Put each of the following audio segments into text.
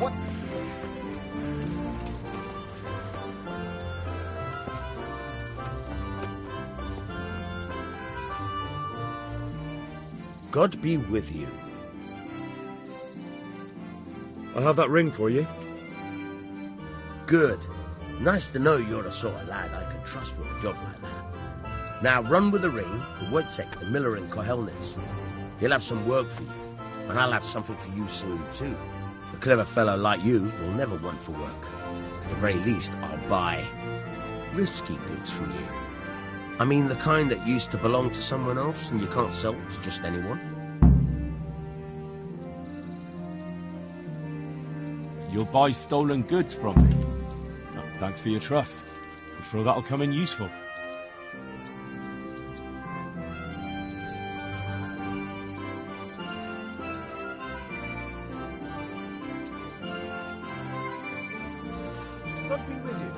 What? God be with you. I have that ring for you. Good. Nice to know you're the sort of lad I can trust with a job like that. Now run with the ring to Wojciech, the miller in Kohelnitz. He'll have some work for you, and I'll have something for you soon too. A clever fellow like you will never want for work. At the very least, I'll buy risky goods from you. I mean the kind that used to belong to someone else and you can't sell to just anyone. You'll buy stolen goods from me. Oh, thanks for your trust. I'm sure that'll come in useful. God be with you.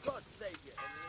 God save you, Henry.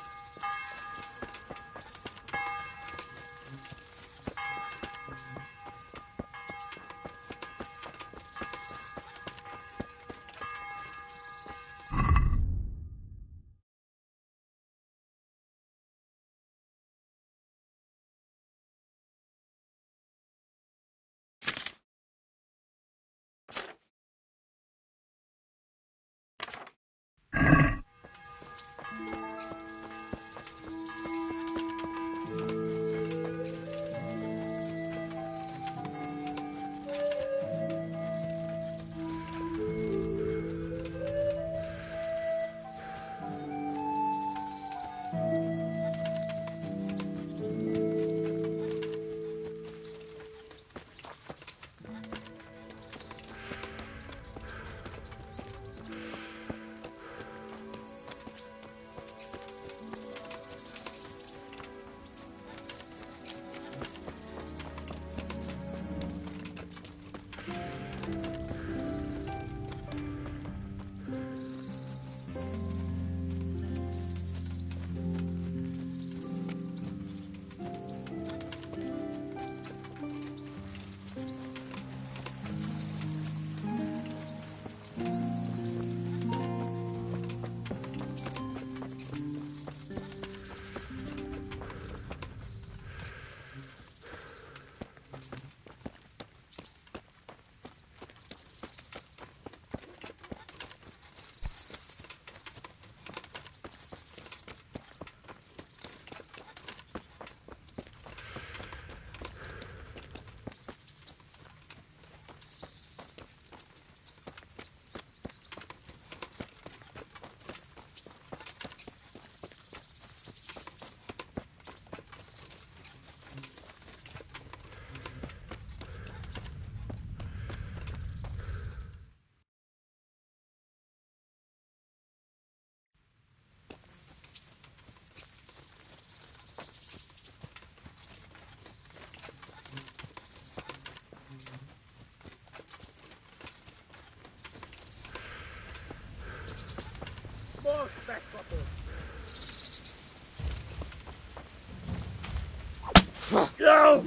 No!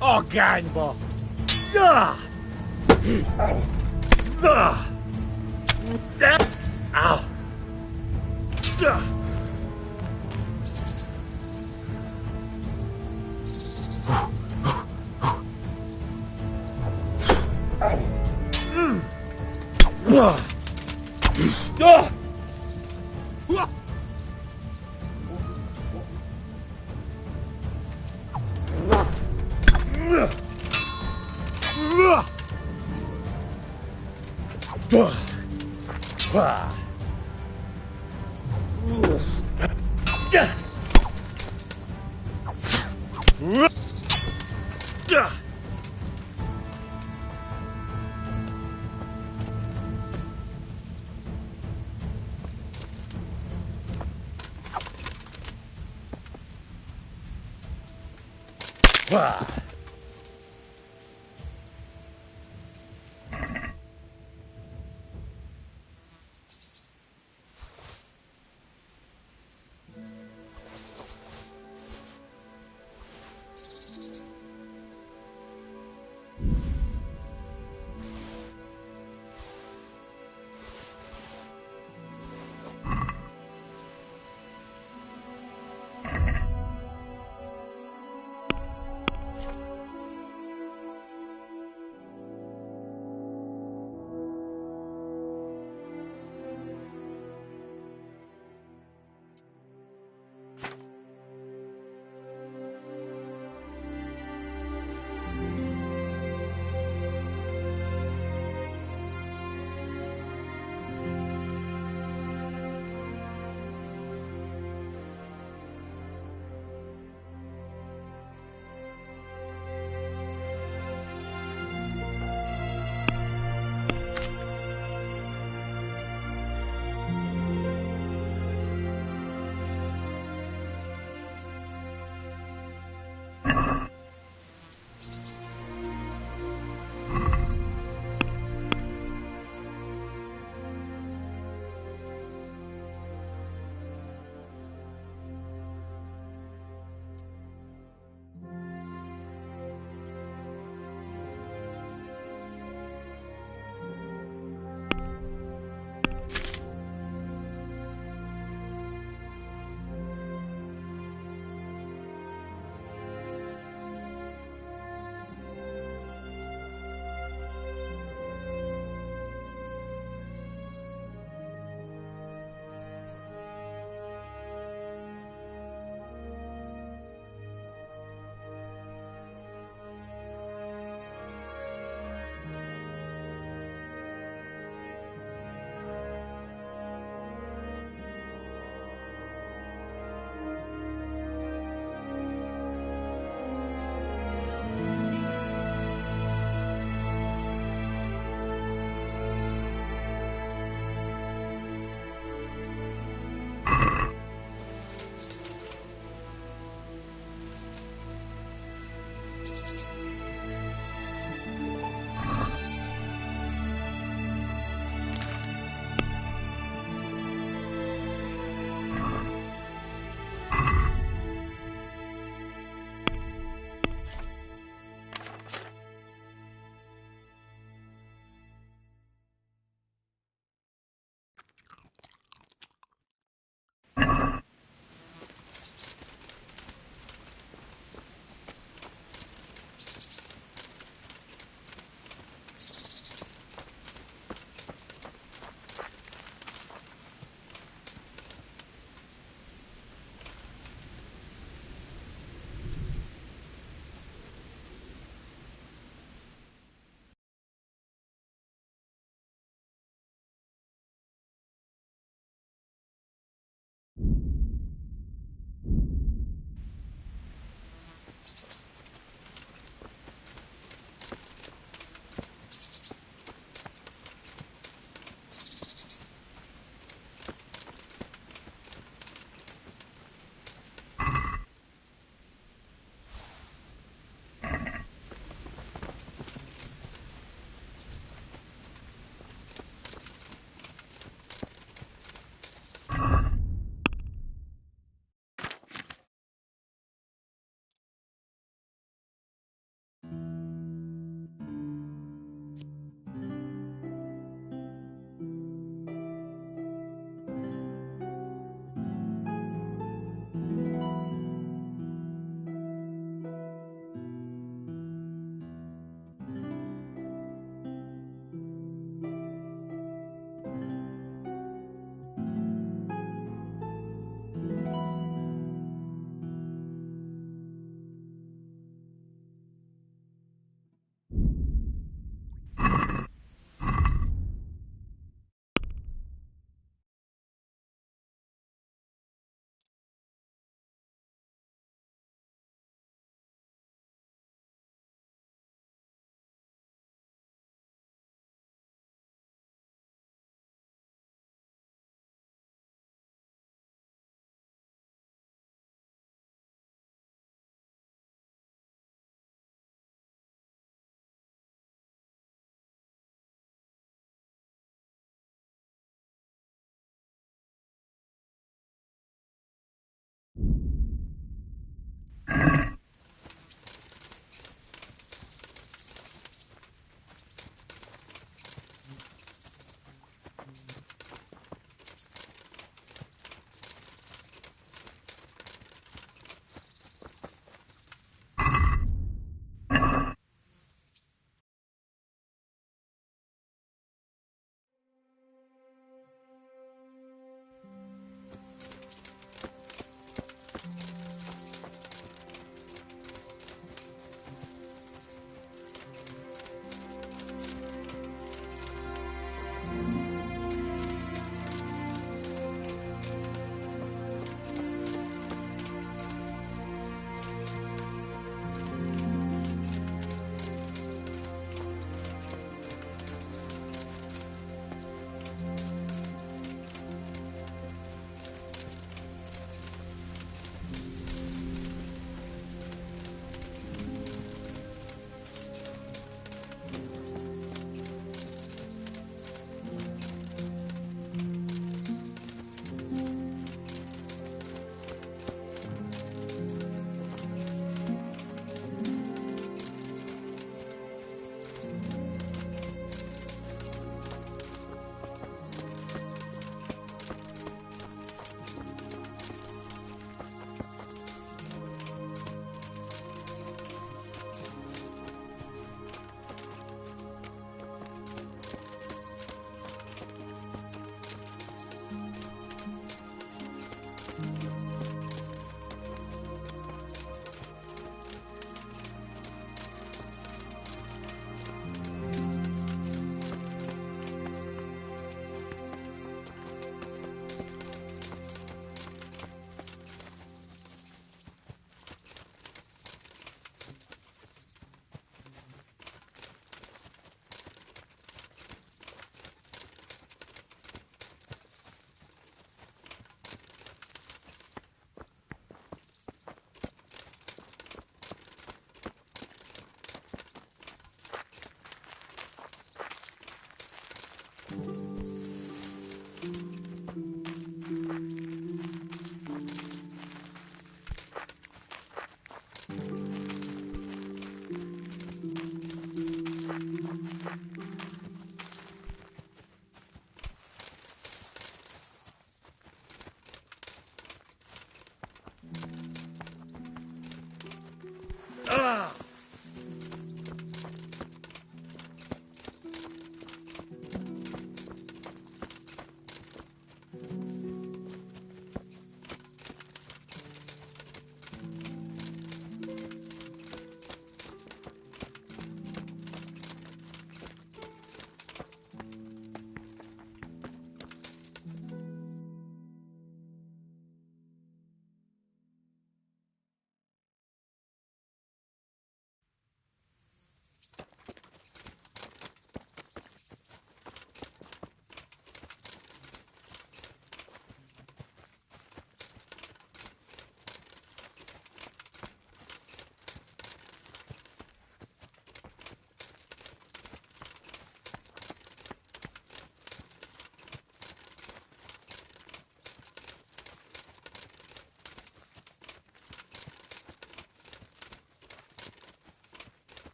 Organbo! Ow!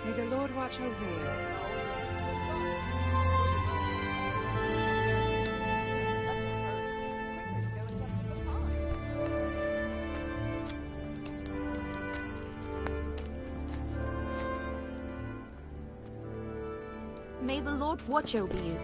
May the Lord watch over you. May the Lord watch over you.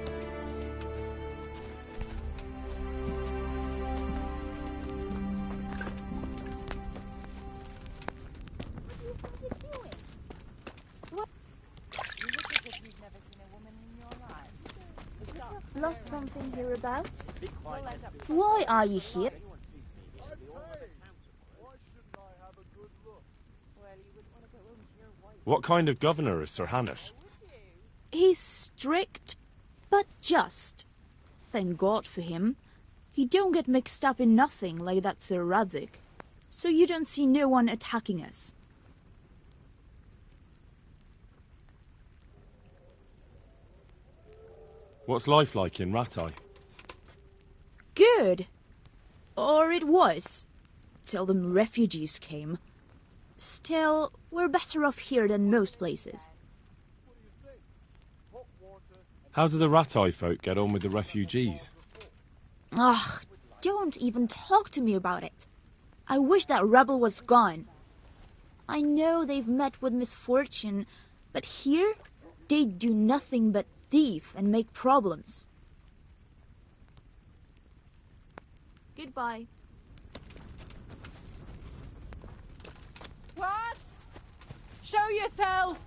Lost something hereabouts? Why are you here? What kind of governor is Sir Hanush? He's strict, but just. Thank God for him. He don't get mixed up in nothing like that Sir Radzik. So you don't see no one attacking us. What's life like in Rattay? Good. Or it was. Till them refugees came. Still, we're better off here than most places. How do the Rattay folk get on with the refugees? Ugh, don't even talk to me about it. I wish that rebel was gone. I know they've met with misfortune, but here, they do nothing but thief and make problems. Goodbye. What? Show yourself!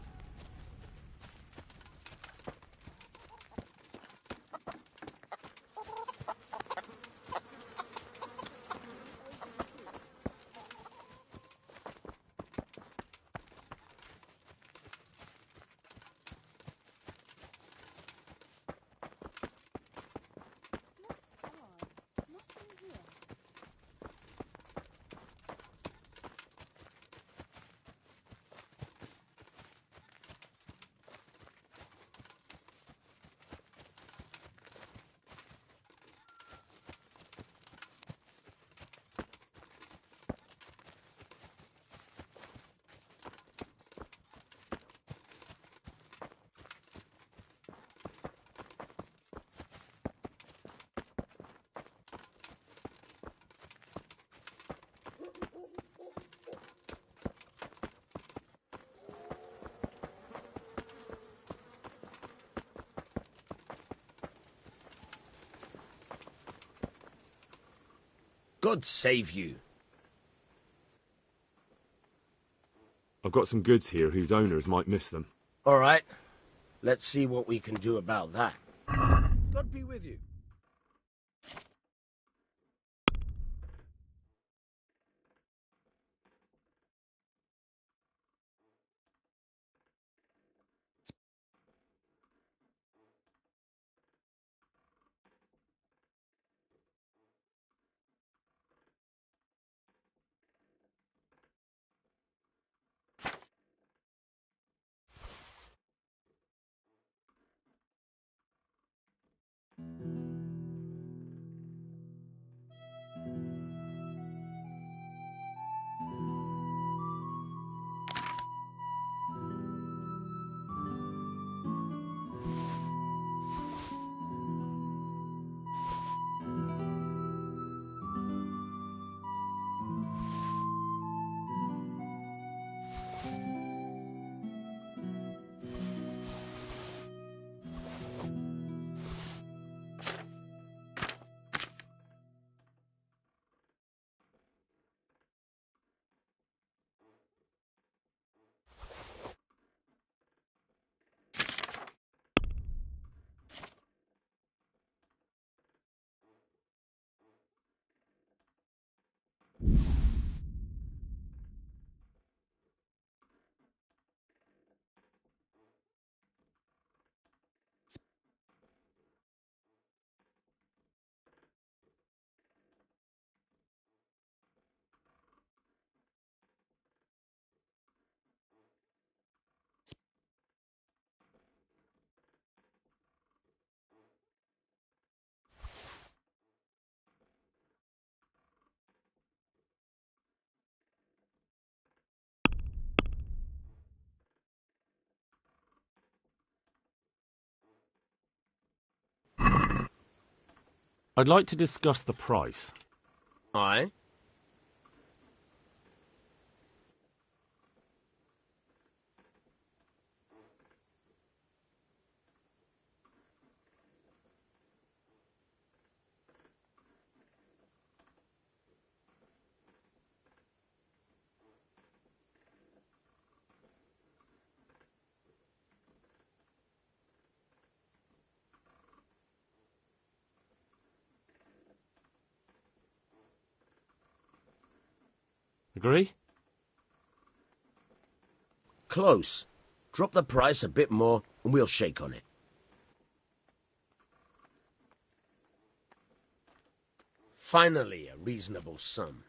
God save you. I've got some goods here whose owners might miss them. All right. Let's see what we can do about that. God be with you. I'd like to discuss the price. Aye? Agree? Close. Drop the price a bit more and we'll shake on it. Finally, a reasonable sum.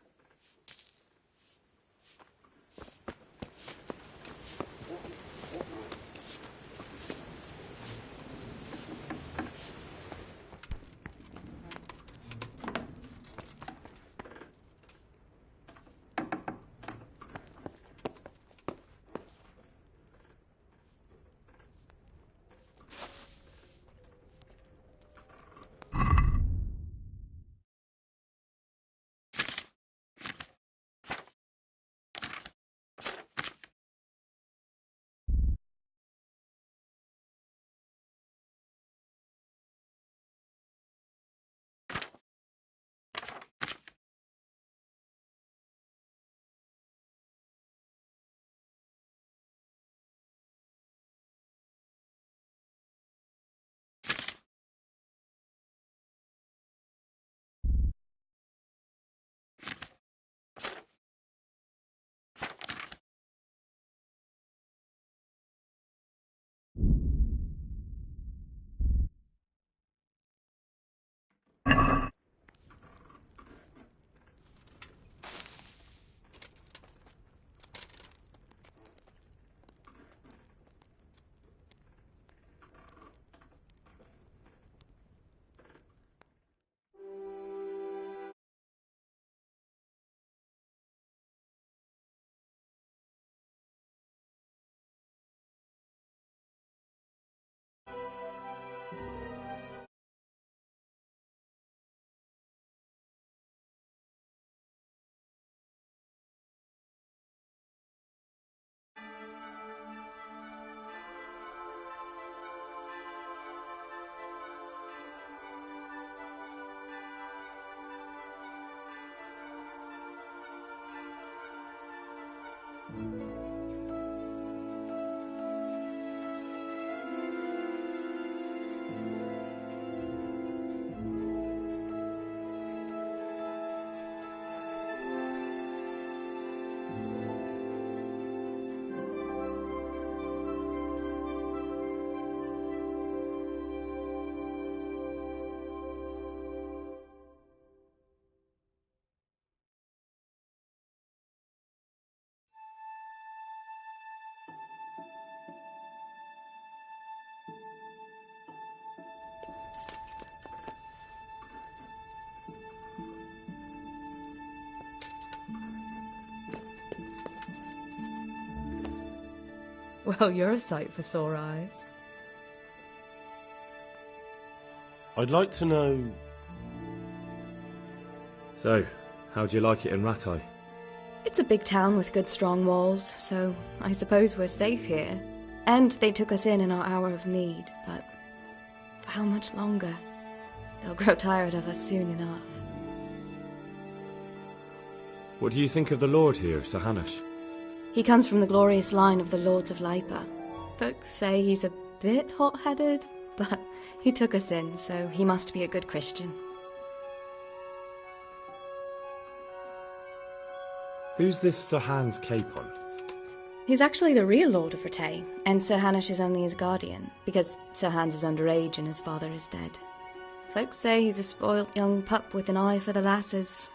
Well, you're a sight for sore eyes. I'd like to know... So, how do you like it in Rattay? It's a big town with good strong walls, so I suppose we're safe here. And they took us in our hour of need, but for how much longer? They'll grow tired of us soon enough. What do you think of the Lord here, Sir Hanush? He comes from the glorious line of the Lords of Lipa. Folks say he's a bit hot-headed, but he took us in, so he must be a good Christian. Who's this Sir Hans Capon? He's actually the real Lord of Rattay, and Sir Hanush is only his guardian, because Sir Hans is underage and his father is dead. Folks say he's a spoilt young pup with an eye for the lasses.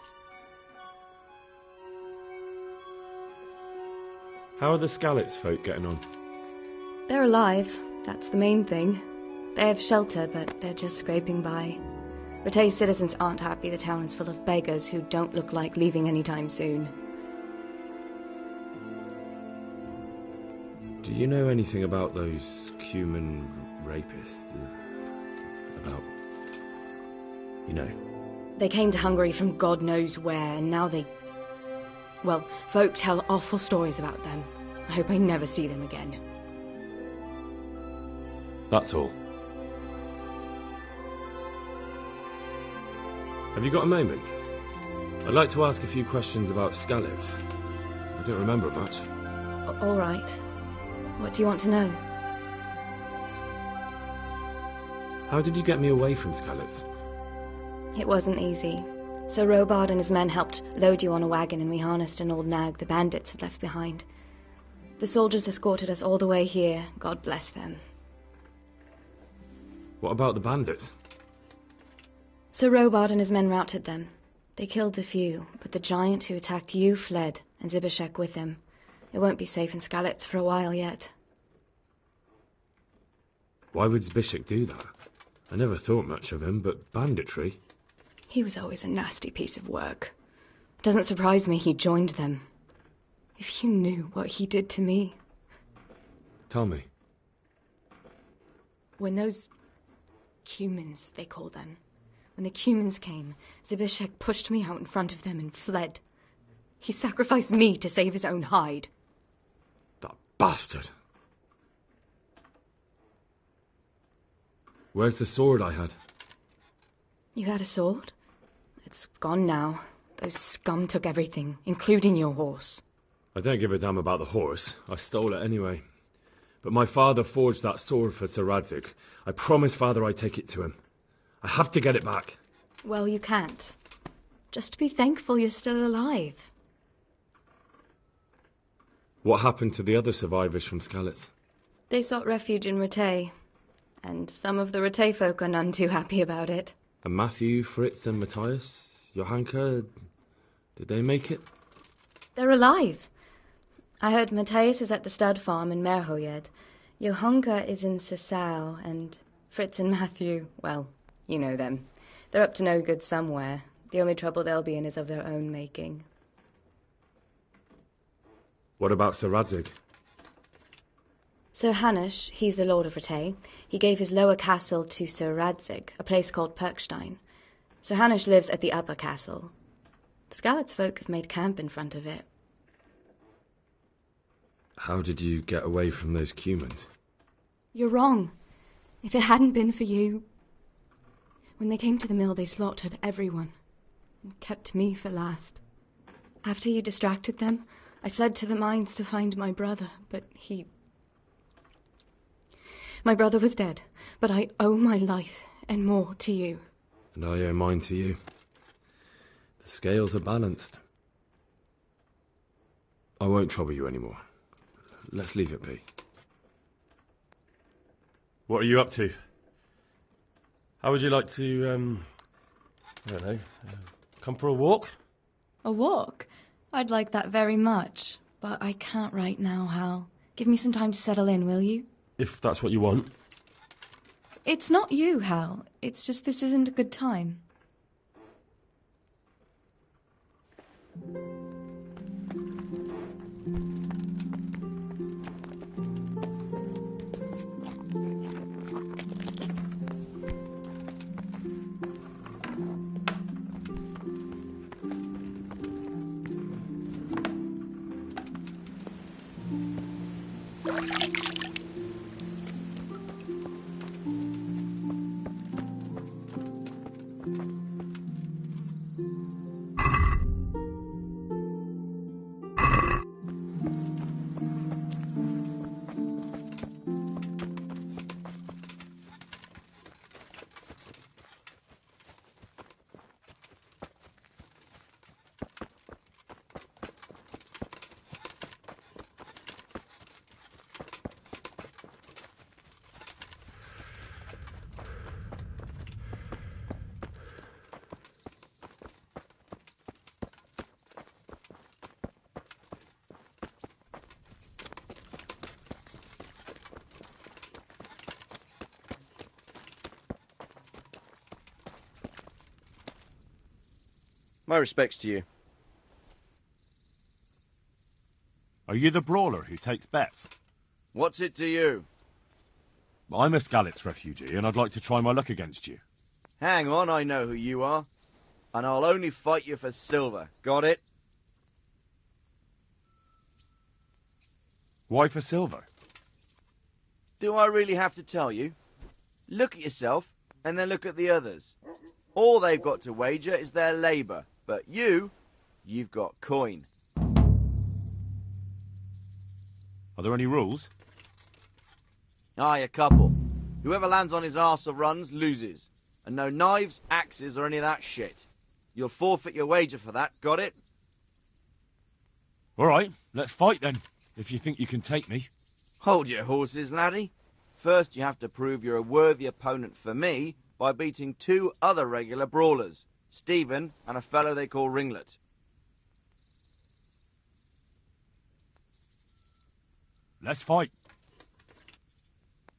How are the Skalitz folk getting on? They're alive, that's the main thing. They have shelter, but they're just scraping by. Rattay citizens aren't happy the town is full of beggars who don't look like leaving anytime soon. Do you know anything about those Cuman rapists? About... you know? They came to Hungary from God knows where, and now they... well, folk tell awful stories about them. I hope I never see them again. That's all. Have you got a moment? I'd like to ask a few questions about Skalitz. I don't remember much. All right. What do you want to know? How did you get me away from Skalitz? It wasn't easy. Sir Robard and his men helped load you on a wagon and we harnessed an old nag the bandits had left behind. The soldiers escorted us all the way here, God bless them. What about the bandits? Sir Robard and his men routed them. They killed the few, but the giant who attacked you fled, and Zibishek with him. It won't be safe in Skalitz for a while yet. Why would Zbyszek do that? I never thought much of him, but banditry? He was always a nasty piece of work. Doesn't surprise me he joined them. If you knew what he did to me. Tell me. When those... Cumans, they call them. When the Cumans came, Zbyszek pushed me out in front of them and fled. He sacrificed me to save his own hide. That bastard! Where's the sword I had? You had a sword? It's gone now. Those scum took everything, including your horse. I don't give a damn about the horse. I stole it anyway. But my father forged that sword for Sir Radzig. I promised father I'd take it to him. I have to get it back. Well, you can't. Just be thankful you're still alive. What happened to the other survivors from Skalitz? They sought refuge in Rattay. And some of the Rattay folk are none too happy about it. And Matthew, Fritz and Matthias? Johanka? Did they make it? They're alive. I heard Matthias is at the stud farm in Merhojed. Johanka is in Sasau, and Fritz and Matthew, well, you know them. They're up to no good somewhere. The only trouble they'll be in is of their own making. What about Sir Radzig? Sir Hanush, he's the Lord of Rattay. He gave his lower castle to Sir Radzig, a place called Perkstein. Sir Hanush lives at the upper castle. The Skalitz folk have made camp in front of it. How did you get away from those Cumans? You're wrong. If it hadn't been for you... When they came to the mill, they slaughtered everyone, and kept me for last. After you distracted them, I fled to the mines to find my brother, but My brother was dead, but I owe my life and more to you. And I owe mine to you. The scales are balanced. I won't trouble you anymore. Let's leave it be. What are you up to? How would you like to, I don't know, come for a walk? A walk? I'd like that very much, but I can't right now, Hal. Give me some time to settle in, will you? If that's what you want. It's not you, Hal. It's just this isn't a good time. My respects to you. Are you the brawler who takes bets? What's it to you? I'm a Skalitz refugee, and I'd like to try my luck against you. Hang on, I know who you are. And I'll only fight you for silver. Got it? Why for silver? Do I really have to tell you? Look at yourself, and then look at the others. All they've got to wager is their labour. But you've got coin. Are there any rules? Aye, a couple. Whoever lands on his arse or runs, loses. And no knives, axes, or any of that shit. You'll forfeit your wager for that, got it? All right, let's fight then, if you think you can take me. Hold your horses, laddie. First you have to prove you're a worthy opponent for me by beating 2 other regular brawlers. Stephen and a fellow they call Ringlet. Let's fight.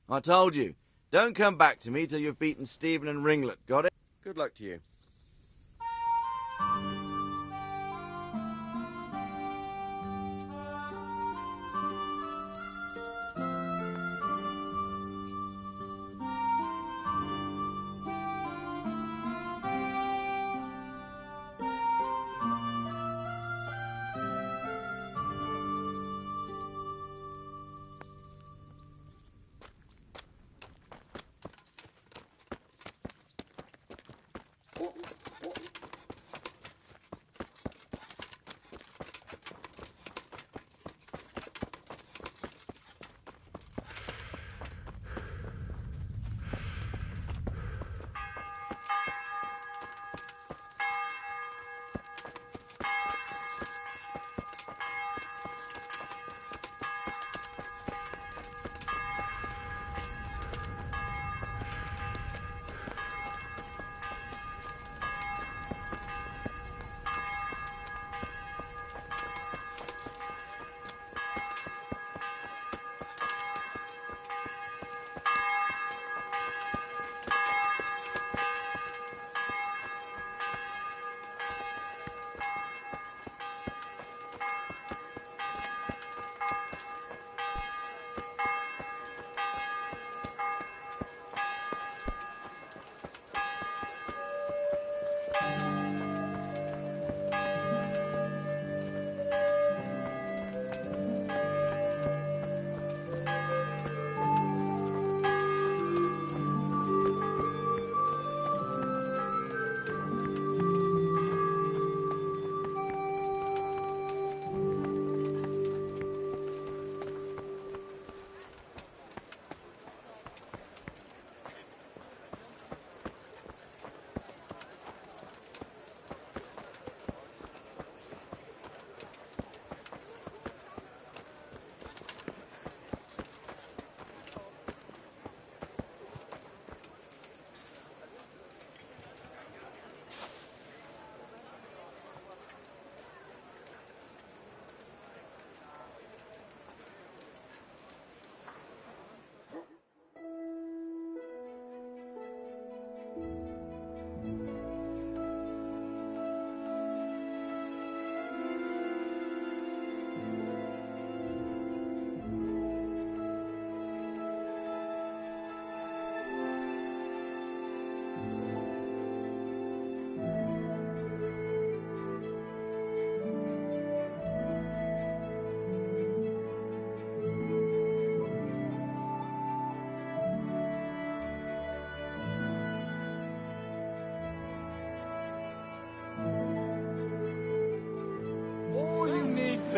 I told you, don't come back to me till you've beaten Stephen and Ringlet, got it? Good luck to you.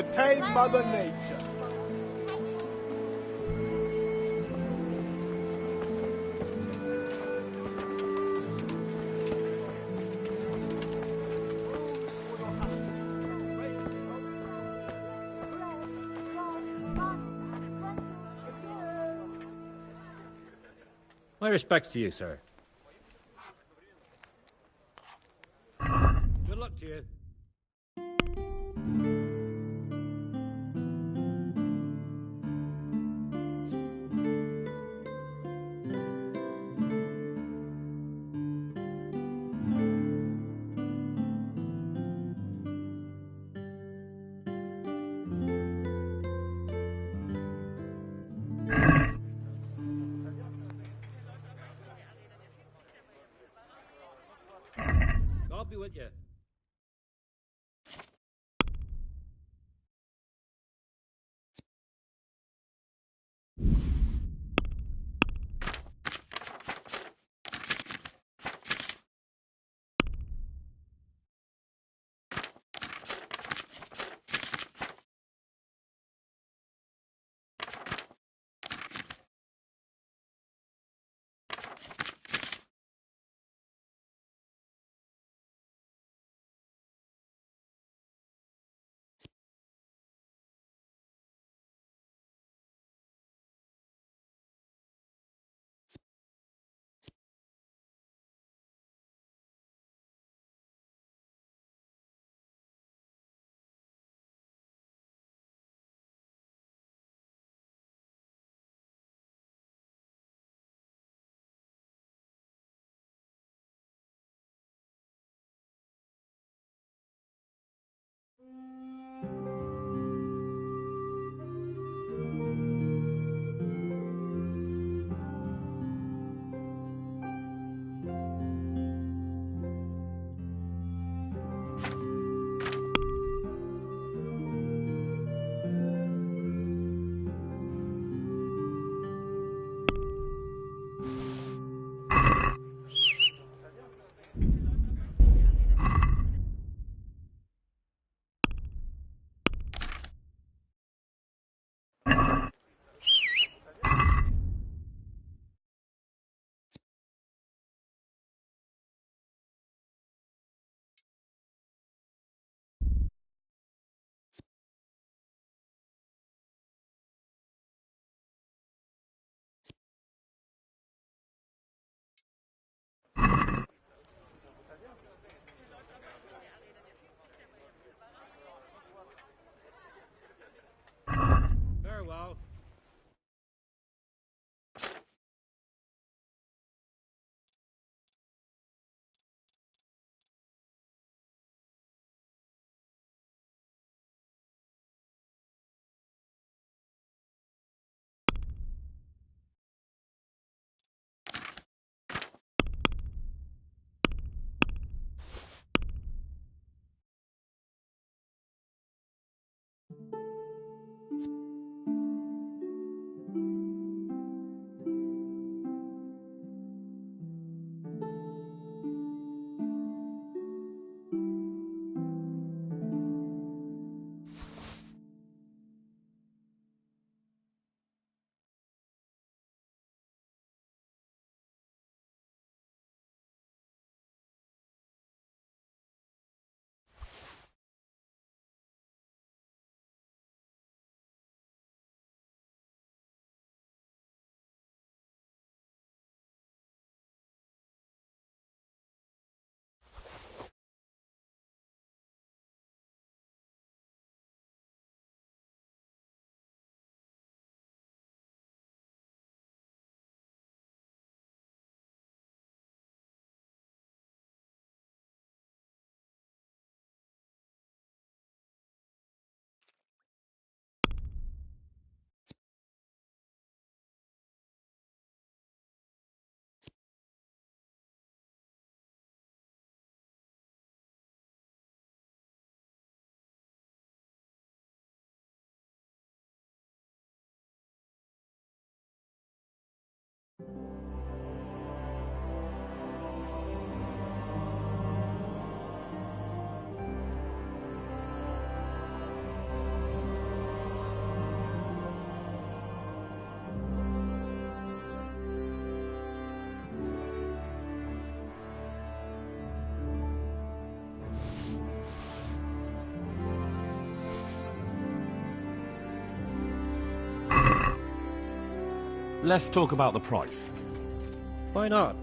to tame Mother Nature. My respects to you, sir. Good luck to you. God be with you. Farewell. let's talk about the price. Why not?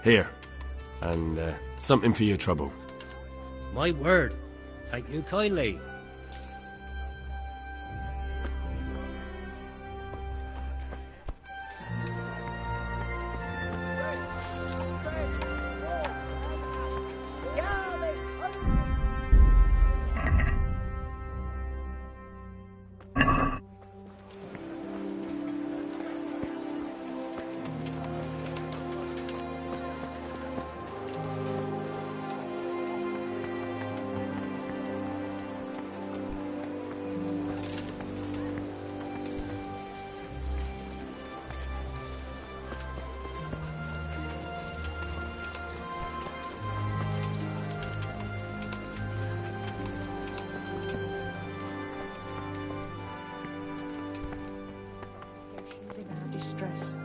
Here. And something for your trouble. My word. Thank you kindly. Distress.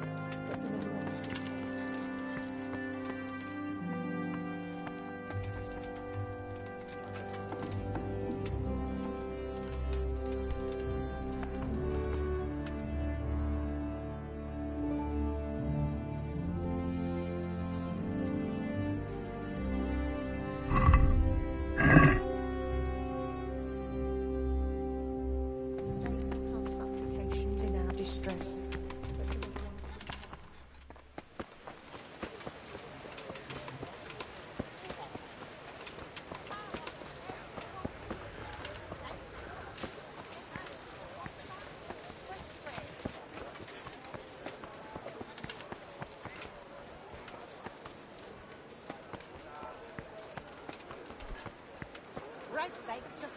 Supplications in our distress.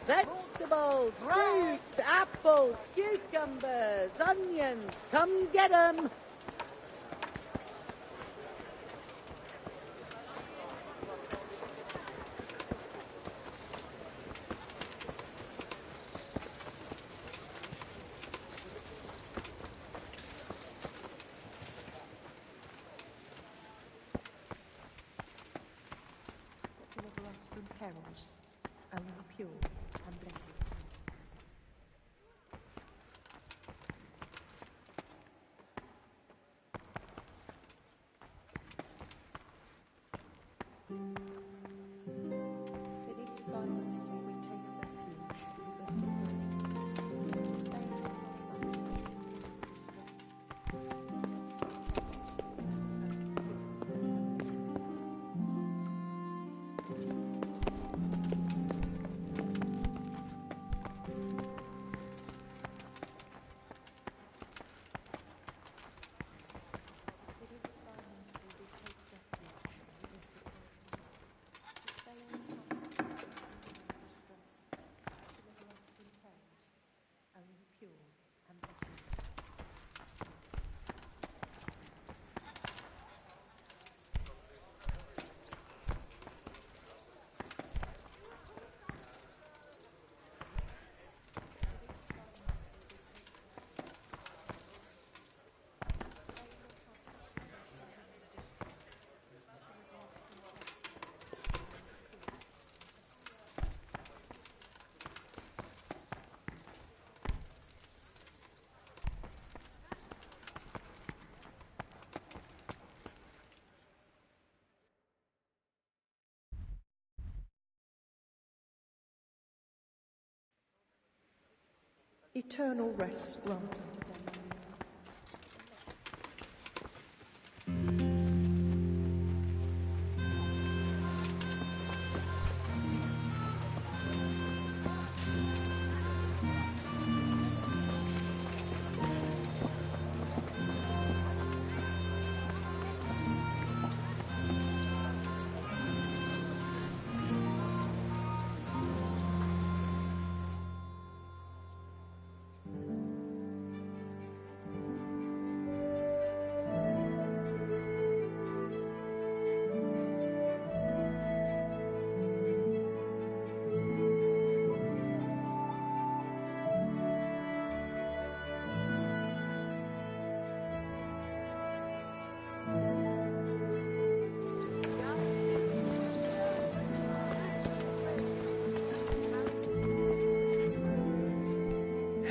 Vegetables, fruits, apples, cucumbers, onions. Come get 'em. Deliver us from perils, only pure and blessed. Beneath thy mercy we take refuge, blessed Virgin. Stay with us, eternal rest granted to them.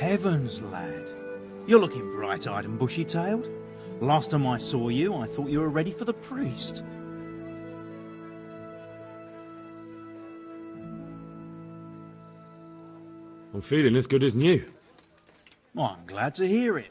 heavens, lad. You're looking bright-eyed and bushy-tailed. Last time I saw you, I thought you were ready for the priest. I'm feeling as good as new. Well, I'm glad to hear it.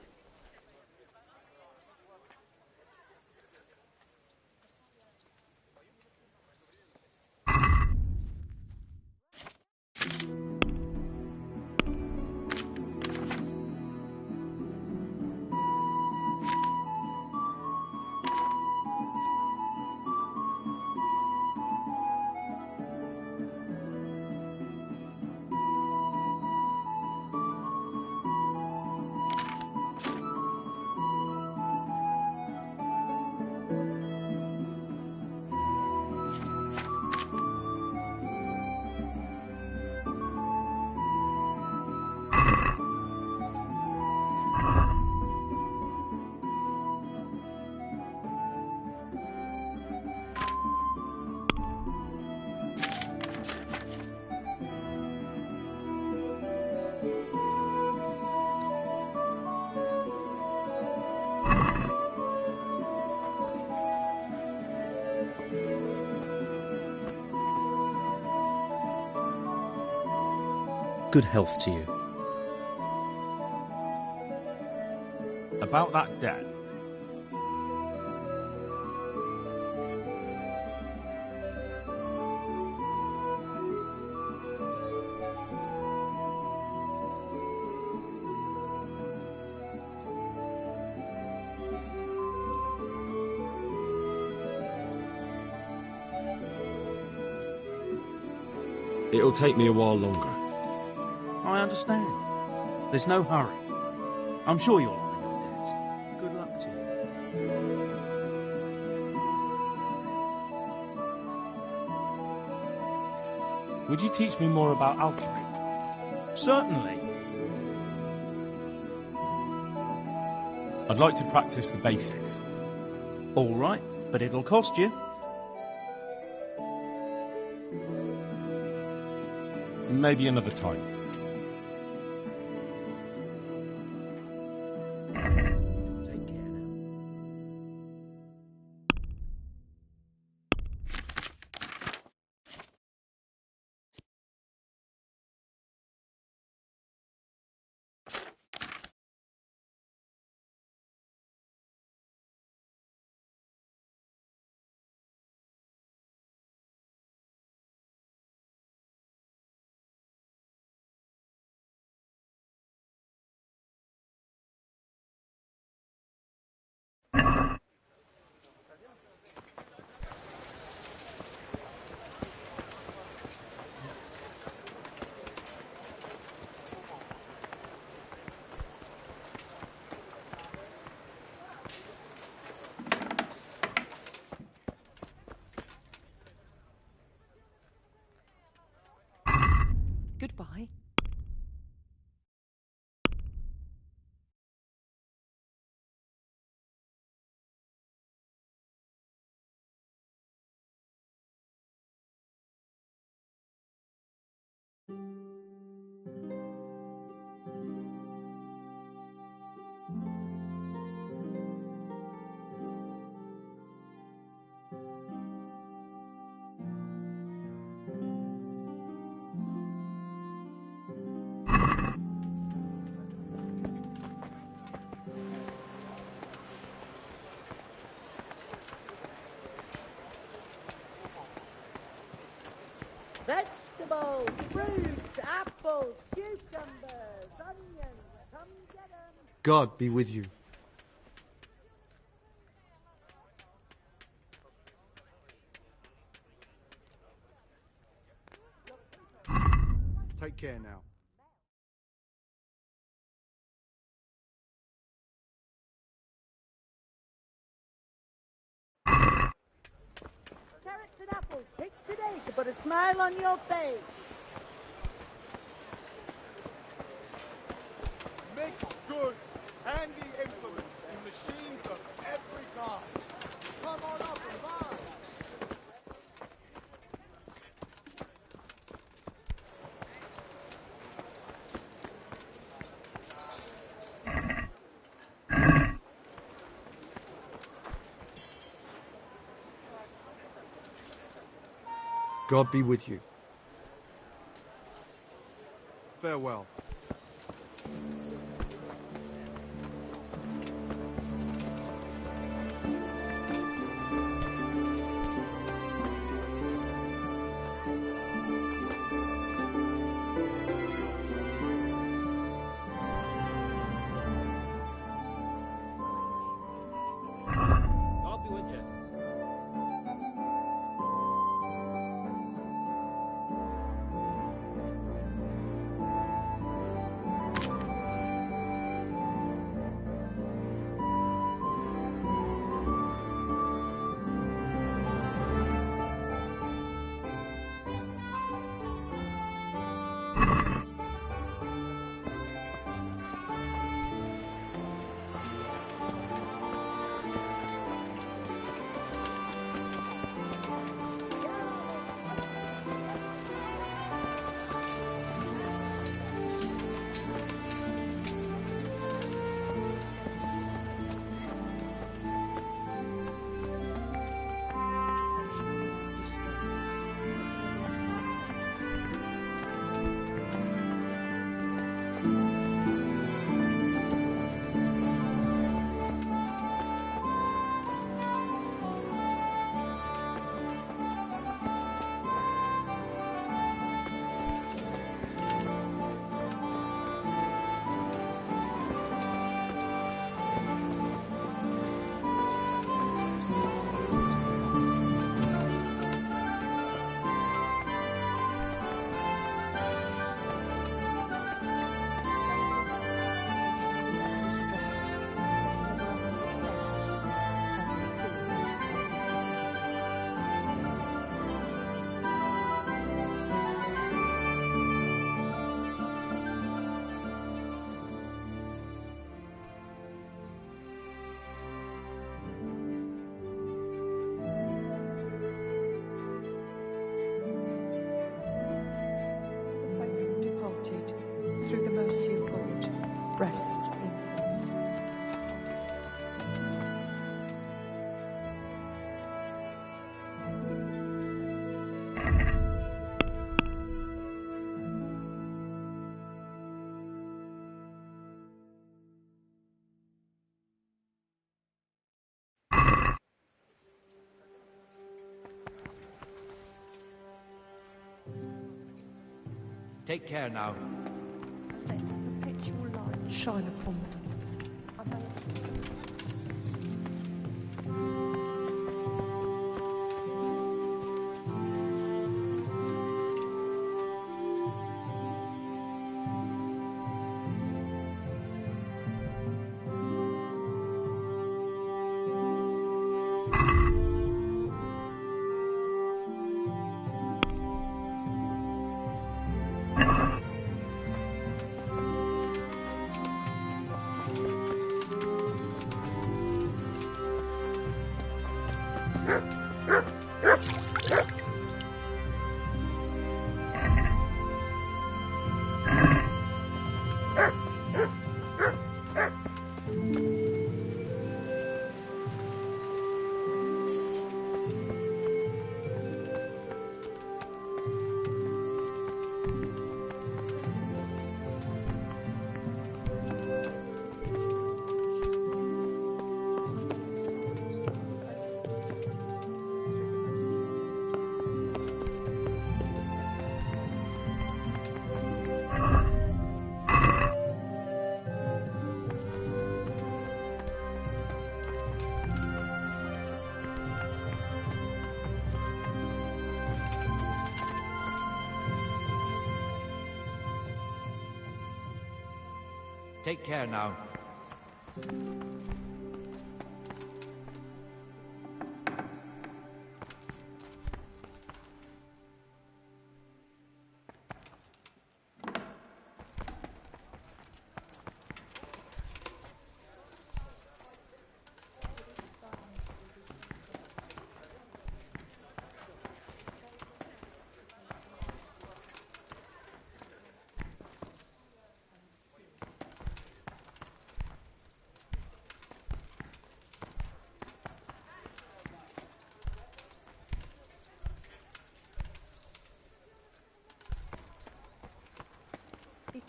Good health to you. About that debt. It'll take me a while longer. I understand. There's no hurry. I'm sure you'll honour your debts. Good luck to you. Would you teach me more about alchemy? Certainly. I'd like to practice the basics. All right, but it'll cost you. Maybe another time. Take care now. Goodbye. Vegetables, fruits, apples, cucumbers, onions. Come get 'em. God be with you. Take care now. Carrots and apples picked today to put a smile on your face. Mixed goods, handy implements, and machines of every kind. Come on up and buy. God be with you. Farewell. God be with you. Through the mercy of God, rest in peace. Take care now. Let the perpetual light shine upon them. Take care now.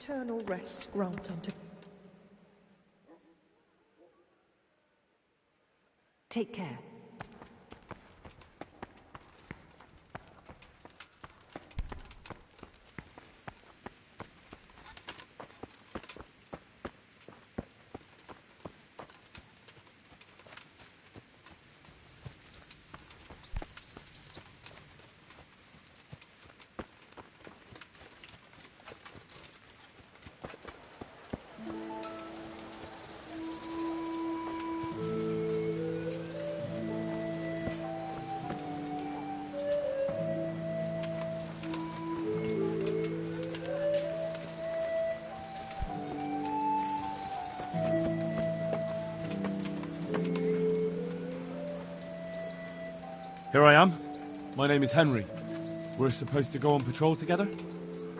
eternal rest grant unto... Take care. Here I am. My name is Henry. We're supposed to go on patrol together?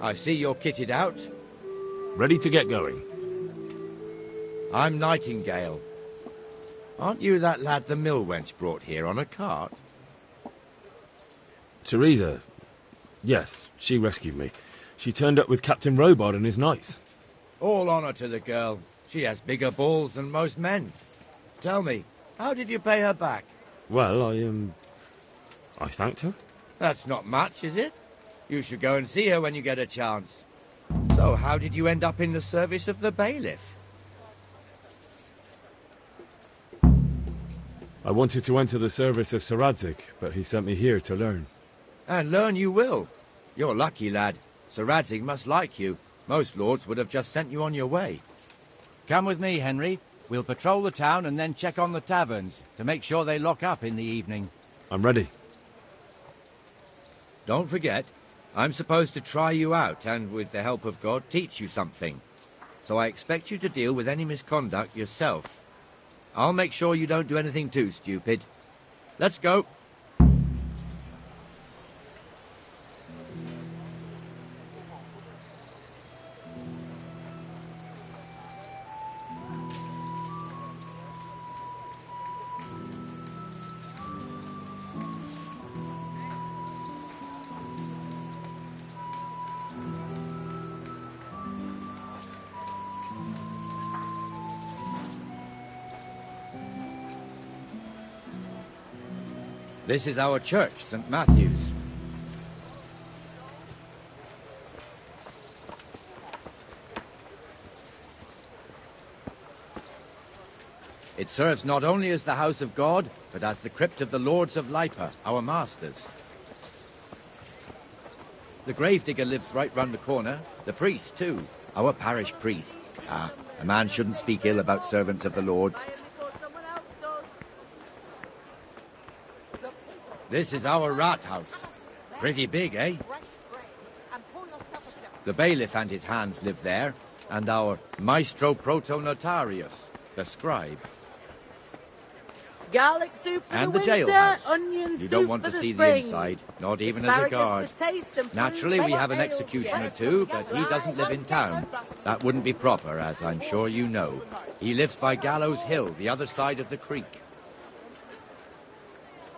I see you're kitted out. Ready to get going. I'm Nightingale. Aren't you that lad the mill wench brought here on a cart? Teresa. Yes, she rescued me. She turned up with Captain Robard and his knights. All honour to the girl. She has bigger balls than most men. Tell me, how did you pay her back? Well, I thanked her. That's not much, is it? You should go and see her when you get a chance. So, how did you end up in the service of the bailiff? I wanted to enter the service of Sir Radzig, but he sent me here to learn. And learn you will. You're lucky, lad. Sir Radzig must like you. Most lords would have just sent you on your way. Come with me, Henry. We'll patrol the town and then check on the taverns to make sure they lock up in the evening. I'm ready. Don't forget, I'm supposed to try you out and, with the help of God, teach you something. So I expect you to deal with any misconduct yourself. I'll make sure you don't do anything too stupid. Let's go. This is our church, St. Matthew's. It serves not only as the house of God, but as the crypt of the lords of Lipa, our masters. The gravedigger lives right round the corner. The priest, too. Our parish priest. Ah, a man shouldn't speak ill about servants of the Lord. This is our rat house. Pretty big, eh? The bailiff and his hands live there, and our maestro proto-notarius, the scribe. Garlic soup for And the the winter, jailhouse. onion You soup don't want for to the see spring. the inside, not even as a Asparagus guard. for taste and Naturally, we have an ale. executioner too, but he doesn't live in town. That wouldn't be proper, as I'm sure you know. He lives by Gallows Hill, the other side of the creek.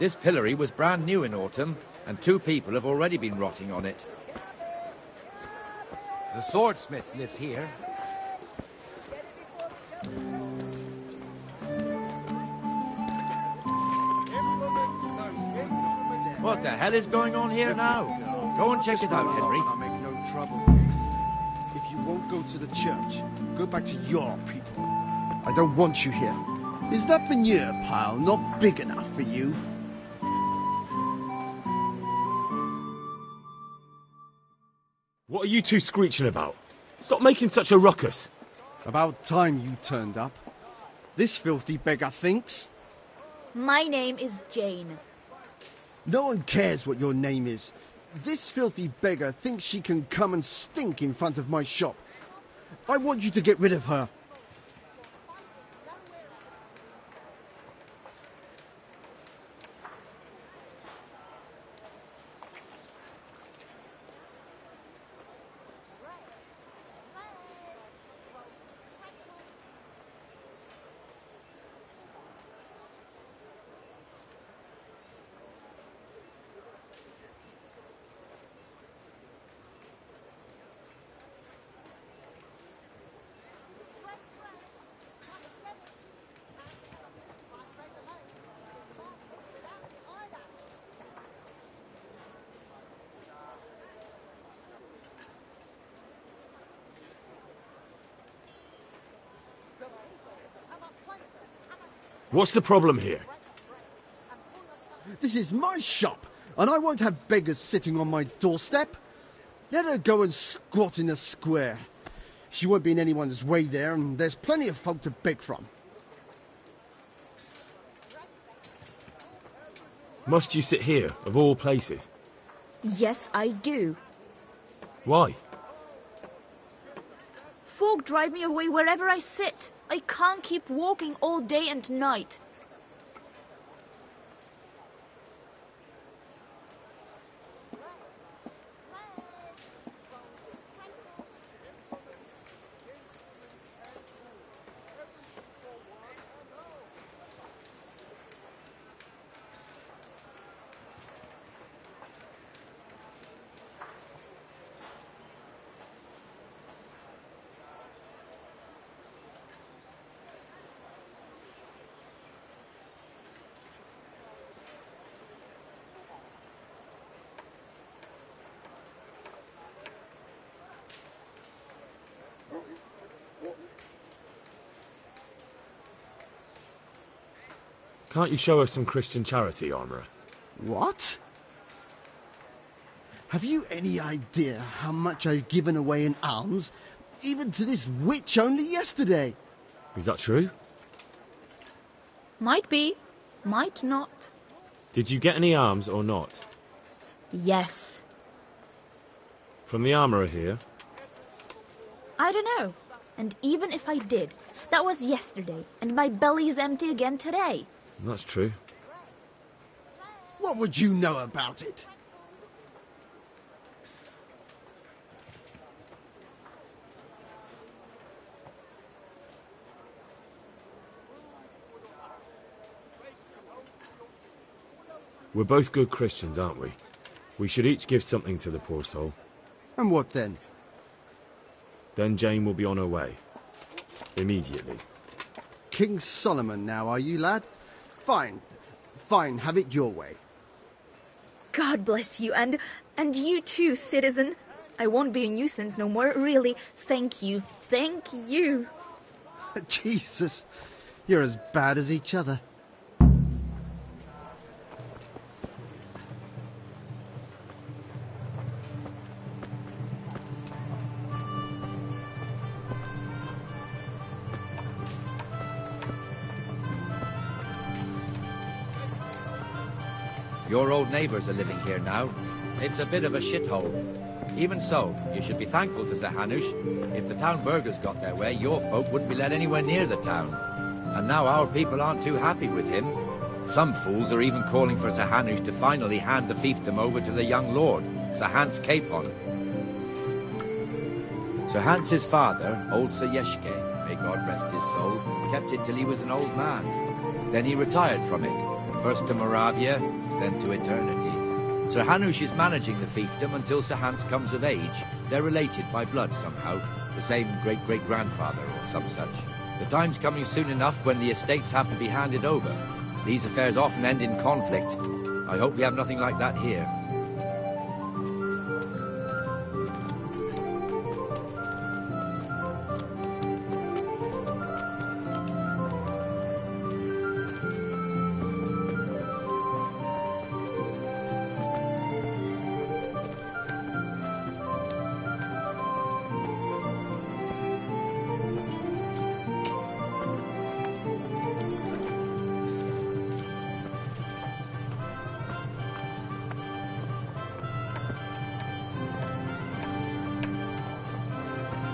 This pillory was brand new in autumn, and 2 people have already been rotting on it. The swordsmith lives here. What the hell is going on here now? Go and check it out, Henry. I'll make no trouble for you. If you won't go to the church, go back to your people. I don't want you here. Is that manure pile not big enough for you? What are you two screeching about? Stop making such a ruckus. About time you turned up. This filthy beggar thinks. My name is Jane. No one cares what your name is. This filthy beggar thinks she can come and stink in front of my shop. I want you to get rid of her. What's the problem here? This is my shop, and I won't have beggars sitting on my doorstep. Let her go and squat in the square. She won't be in anyone's way there, and there's plenty of folk to beg from. Must you sit here, of all places? Yes, I do. Why? Folk drive me away wherever I sit. I can't keep walking all day and night. Can't you show us some Christian charity, Armourer? What? Have you any idea how much I've given away in alms, even to this witch only yesterday? Is that true? Might be, might not. Did you get any alms or not? Yes. From the Armourer here? I don't know. And even if I did, that was yesterday, and my belly's empty again today. That's true. What would you know about it? We're both good Christians, aren't we? We should each give something to the poor soul. And what then? Then Jane will be on her way. Immediately. King Solomon now, are you, lad? Fine. Fine, have it your way. God bless you, and you too, citizen. I won't be a nuisance no more, really. Thank you. Thank you. Jesus, you're as bad as each other. Your old neighbours are living here now. It's a bit of a shithole. Even so, you should be thankful to Sir Hanush. If the town burghers got their way, your folk wouldn't be let anywhere near the town. And now our people aren't too happy with him. Some fools are even calling for Sir Hanush to finally hand the fiefdom over to the young lord, Sir Hans Capon. Sir Hans's father, old Sir Yeshke, may God rest his soul, kept it till he was an old man. Then he retired from it, first to Moravia, then to eternity. Sir Hanush is managing the fiefdom until Sir Hans comes of age. They're related by blood somehow, the same great-great-grandfather or some such. The time's coming soon enough when the estates have to be handed over. These affairs often end in conflict. I hope we have nothing like that here.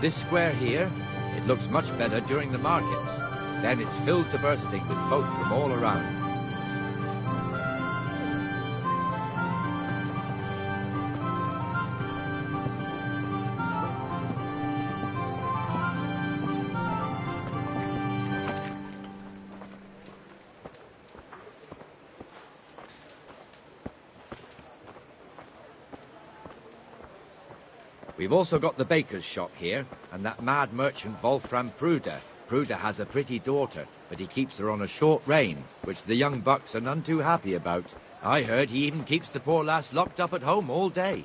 This square here, it looks much better during the markets. Then it's filled to bursting with folk from all around. We've also got the baker's shop here, and that mad merchant Wolfram Pruder. Pruder has a pretty daughter, but he keeps her on a short rein, which the young bucks are none too happy about. I heard he even keeps the poor lass locked up at home all day.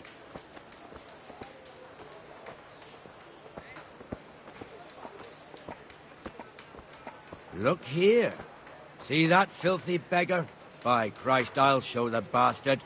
Look here. See that filthy beggar? By Christ, I'll show the bastard.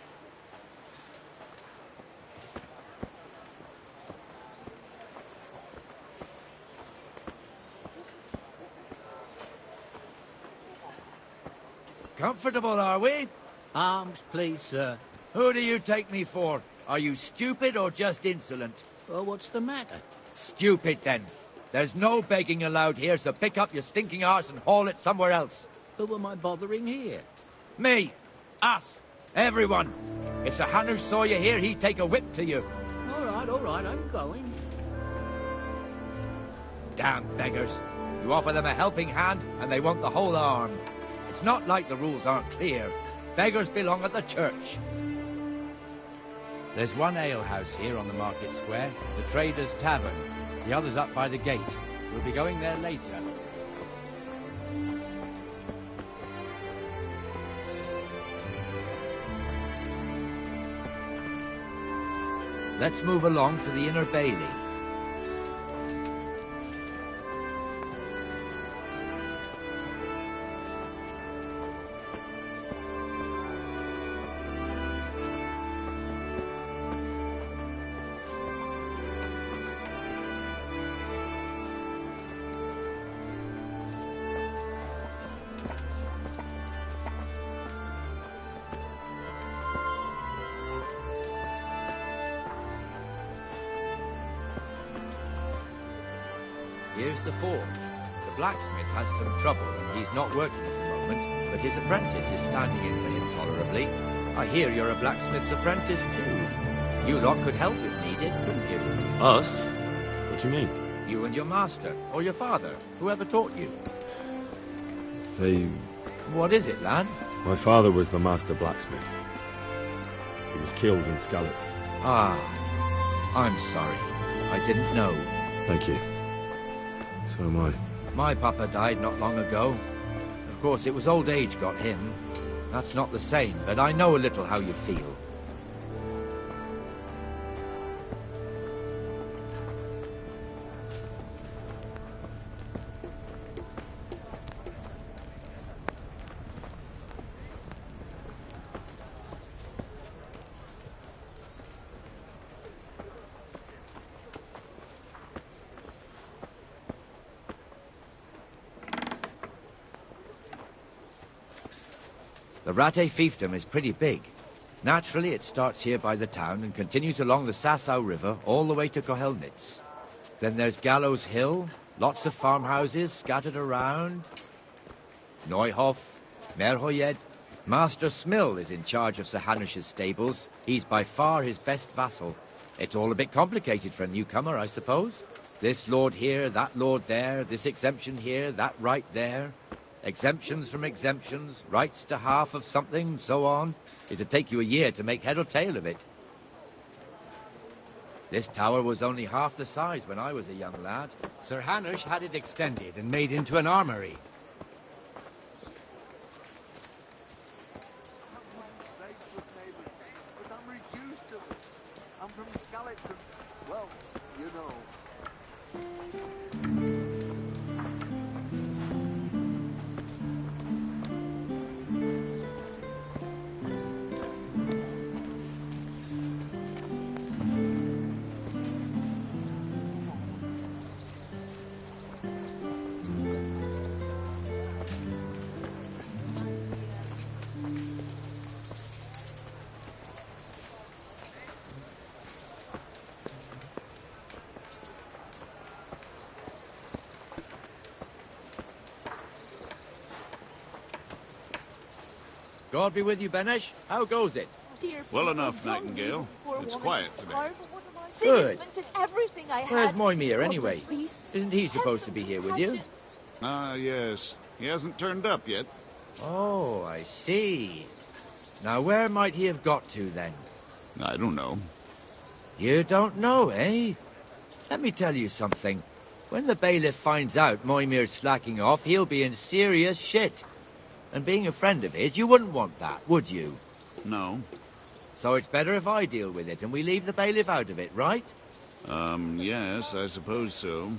Comfortable, are we? Arms, please, sir. Who do you take me for? Are you stupid or just insolent? Well, what's the matter? Stupid, then. There's no begging allowed here, so pick up your stinking arse and haul it somewhere else. Who am I bothering here? Me. Us. Everyone. If Sir Hanush saw you here, he'd take a whip to you. All right, I'm going. Damn beggars. You offer them a helping hand, and they want the whole arm. It's not like the rules aren't clear. Beggars belong at the church. There's one alehouse here on the market square, the Trader's Tavern. The other's up by the gate. We'll be going there later. Let's move along to the Inner Bailey. Here's the forge. The blacksmith has some trouble and he's not working at the moment, but his apprentice is standing in for him tolerably. I hear you're a blacksmith's apprentice too. You lot could help if needed, couldn't you? Us? What do you mean? You and your master, or your father, whoever taught you. They... What is it, lad? My father was the master blacksmith. He was killed in Skalitz. Ah, I'm sorry. I didn't know. Thank you. So am I. My papa died not long ago. Of course, it was old age got him. That's not the same, but I know a little how you feel. The Rate fiefdom is pretty big. Naturally, it starts here by the town and continues along the Sasau River all the way to Kohelnitz. Then there's Gallows Hill, lots of farmhouses scattered around. Neuhof, Merhoyed. Master Smill is in charge of Sir Hanush's stables. He's by far his best vassal. It's all a bit complicated for a newcomer, I suppose. This lord here, that lord there, this exemption here, that right there. Exemptions from exemptions, rights to half of something, so on. It'd take you a year to make head or tail of it. This tower was only half the size when I was a young lad. Sir Hanush had it extended and made into an armory. I'm from Skalitz and, well, you know. God be with you, Benesh. How goes it? Well enough, Nightingale. It's quiet today. Sigismund took everything I Where's had. Moimir, anyway? Isn't he supposed to be here with you? Ah, yes. He hasn't turned up yet. Oh, I see. Now, where might he have got to, then? I don't know. You don't know, eh? Let me tell you something. When the bailiff finds out Moimir's slacking off, he'll be in serious shit. And being a friend of his, you wouldn't want that, would you? No. So it's better if I deal with it and we leave the bailiff out of it, right? Yes, I suppose so.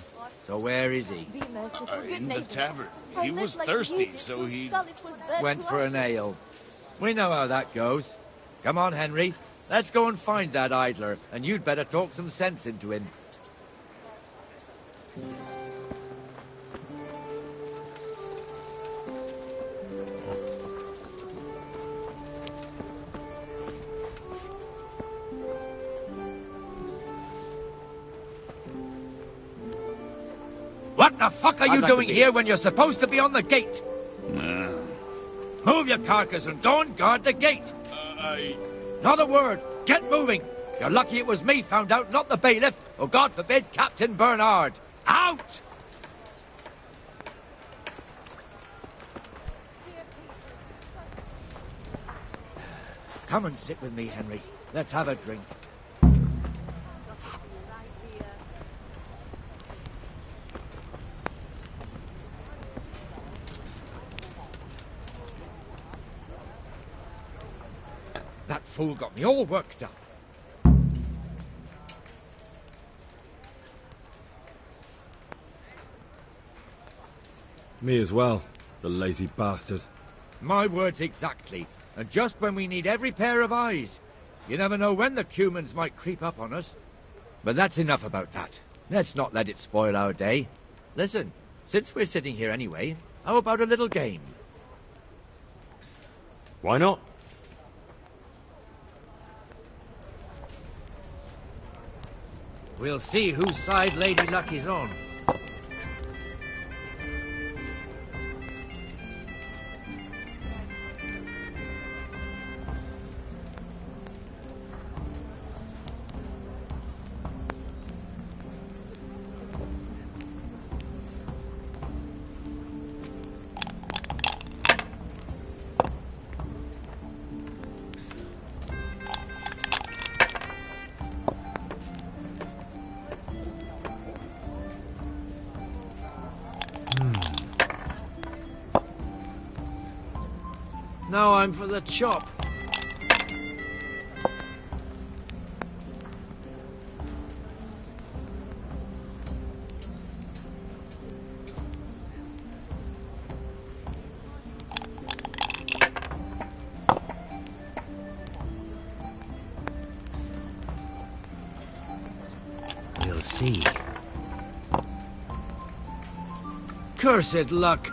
So where is he? Be merciful, good In the neighbors. tavern. I He lived was like thirsty, you did so till he... Scarlet was bad Went to for us. an ale. We know how that goes. Come on, Henry. Let's go and find that idler, and you'd better talk some sense into him. What the fuck are you doing here when you're supposed to be on the gate? Move your carcass and go and guard the gate. Not a word. Get moving. You're lucky it was me found out, not the bailiff, or God forbid, Captain Bernard. Out! Come and sit with me, Henry. Let's have a drink. That fool got me all worked up. Me as well, the lazy bastard. My words exactly. And just when we need every pair of eyes. You never know when the Cumans might creep up on us. But that's enough about that. Let's not let it spoil our day. Listen, since we're sitting here anyway, how about a little game? Why not? We'll see whose side Lady Luck is on. Now I'm for the chop. We'll see. Cursed luck!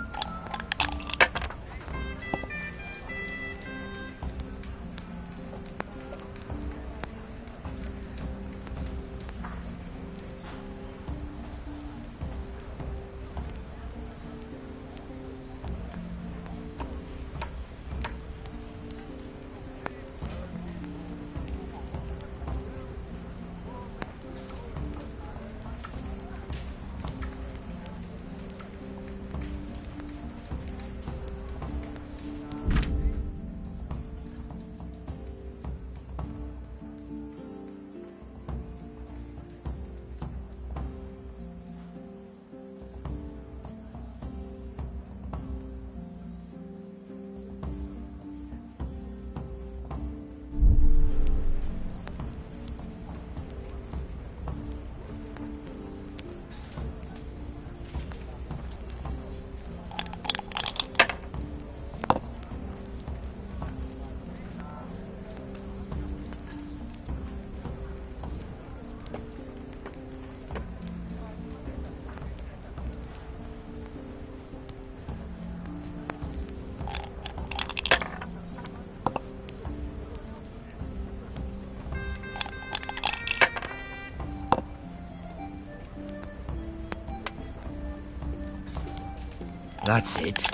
That's it.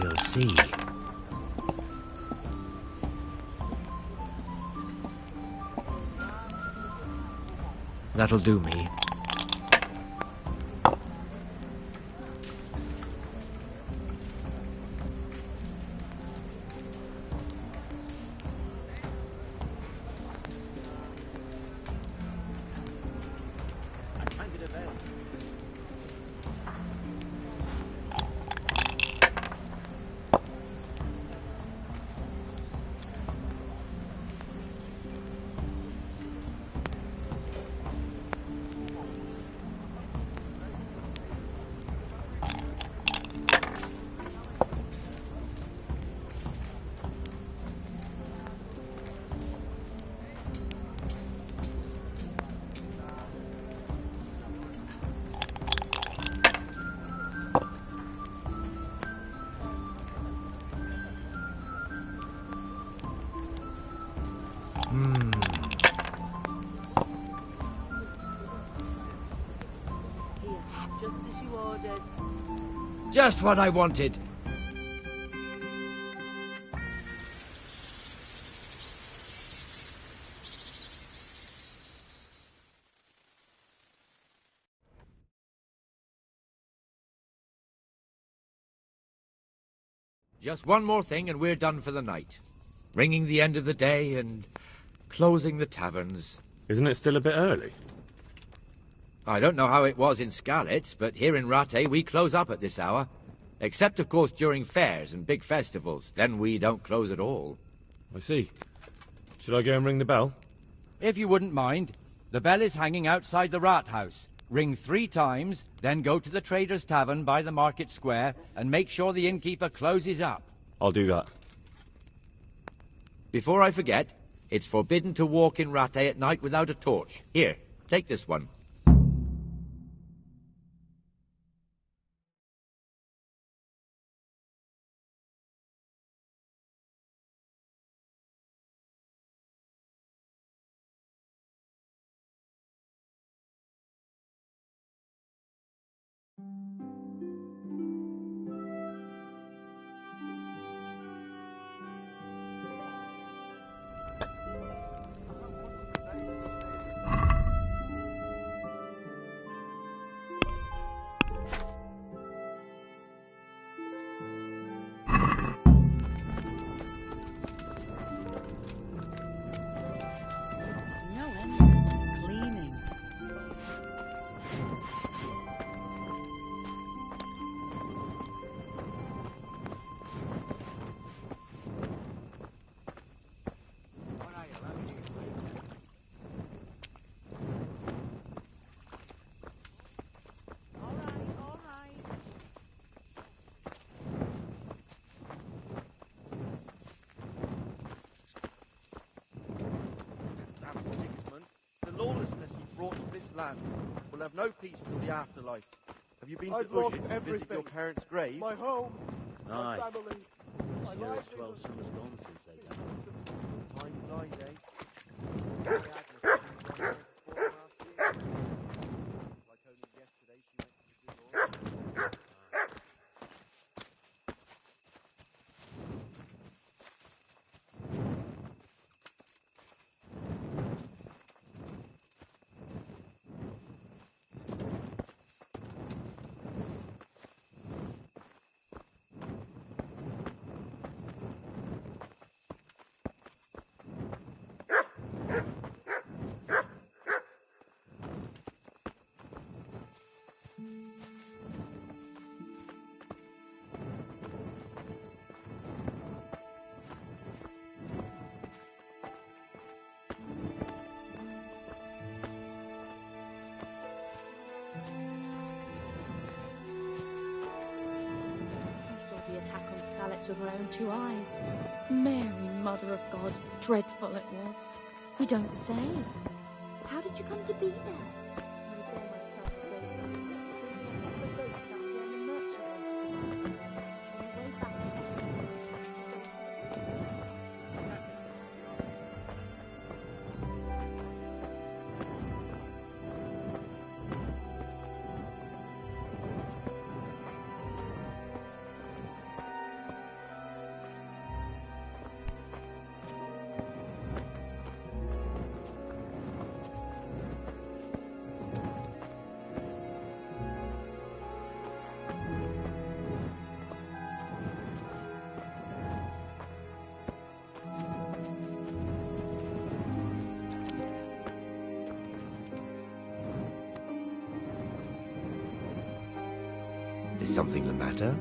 We'll see. That'll do me. ordered. Just what I wanted. Just one more thing and we're done for the night. Ringing the end of the day and closing the taverns. Isn't it still a bit early? I don't know how it was in Scarlet, but here in Rattay we close up at this hour. Except, of course, during fairs and big festivals. Then we don't close at all. I see. Should I go and ring the bell? If you wouldn't mind, the bell is hanging outside the rat house. Ring 3 times, then go to the Trader's Tavern by the market square and make sure the innkeeper closes up. I'll do that. Before I forget, it's forbidden to walk in Rattay at night without a torch. Here, take this one. Lawlessness he brought to this land will have no peace till the afterlife. Have you been to I've lost Ushit to visit your parents' grave? My home, Aye. my family, my This year livelihood. it's 12 summers gone since they died. Time flies, eh? Agnes was born before last year. Like only yesterday she went to the door. The attack on Skalitz with my own 2 eyes. Mary, Mother of God, dreadful it was. You don't say. How did you come to be there? I was there myself a day ago. The boats that German merchant wanted to buy. On the way back, Is something the matter?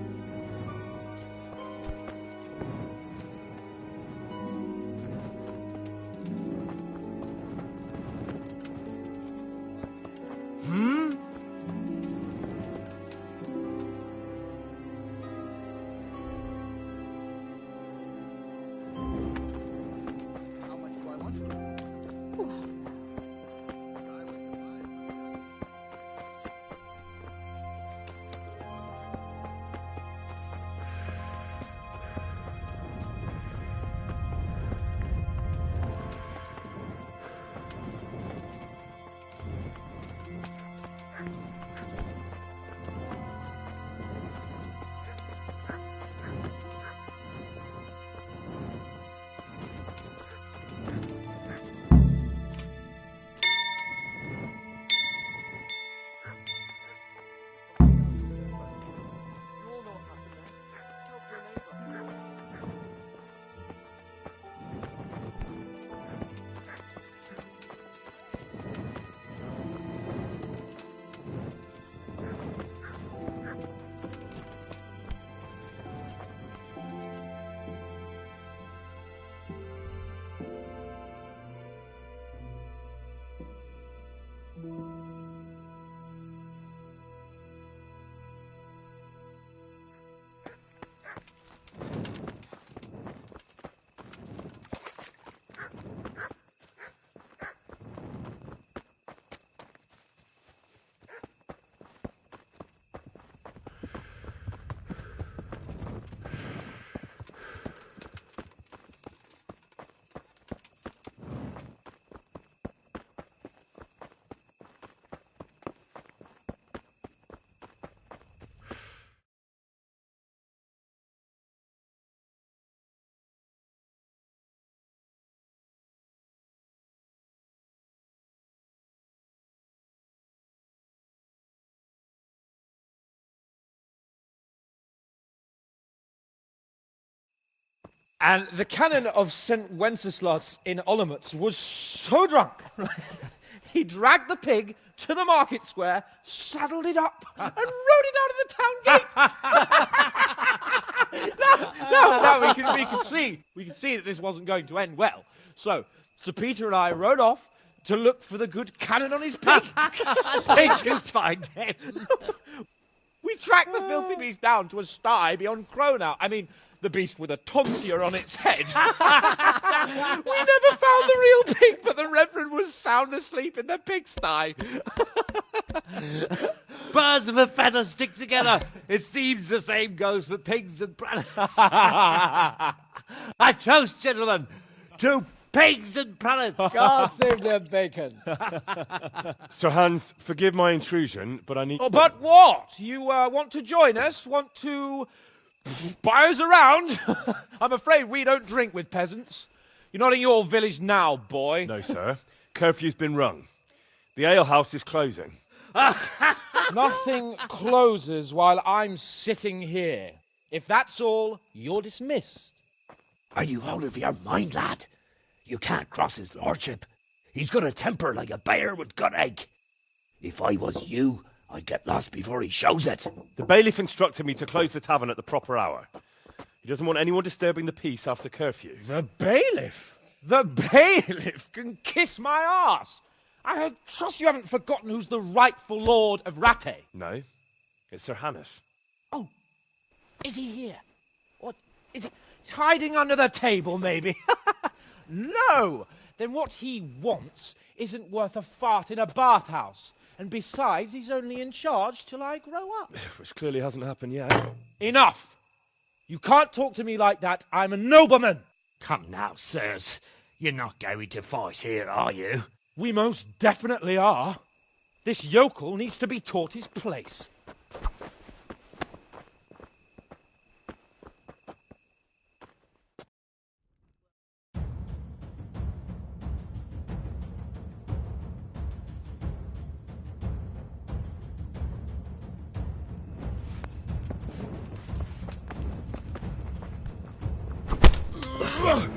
And the canon of St. Wenceslas in Olomouc was so drunk, he dragged the pig to the market square, saddled it up, and rode it out of the town gate. No, we could see that this wasn't going to end well. So, Sir Peter and I rode off to look for the good canon on his pig. Did you find him? We tracked the filthy beast down to a sty beyond Cronau. I mean, the beast with a tonsure on its head. We never found the real pig, but the Reverend was sound asleep in the pigsty. Birds of a feather stick together. It seems the same goes for pigs and prelates. I toast, gentlemen, to pigs and prelates. God save their bacon. Sir Hans, forgive my intrusion, but I need... Oh, but what? You want to join us? Want to buy us around? I'm afraid we don't drink with peasants. You're not in your village now, boy. No, sir. Curfew's been rung. The alehouse is closing. Nothing closes while I'm sitting here. If that's all, you're dismissed. Are you out of your mind, lad? You can't cross his lordship. He's got a temper like a bear with gut ache. If I was you, I'd get lost before he shows it. The bailiff instructed me to close the tavern at the proper hour. He doesn't want anyone disturbing the peace after curfew. The bailiff? The bailiff can kiss my arse. I trust you haven't forgotten who's the rightful lord of Rattay. No, it's Sir Hannes. Oh, is he here? What, is he hiding under the table, maybe? No! Then what he wants isn't worth a fart in a bathhouse. And besides, he's only in charge till I grow up. Which clearly hasn't happened yet. Enough! You can't talk to me like that. I'm a nobleman. Come now, sirs. You're not going to fight here, are you? We most definitely are. This yokel needs to be taught his place.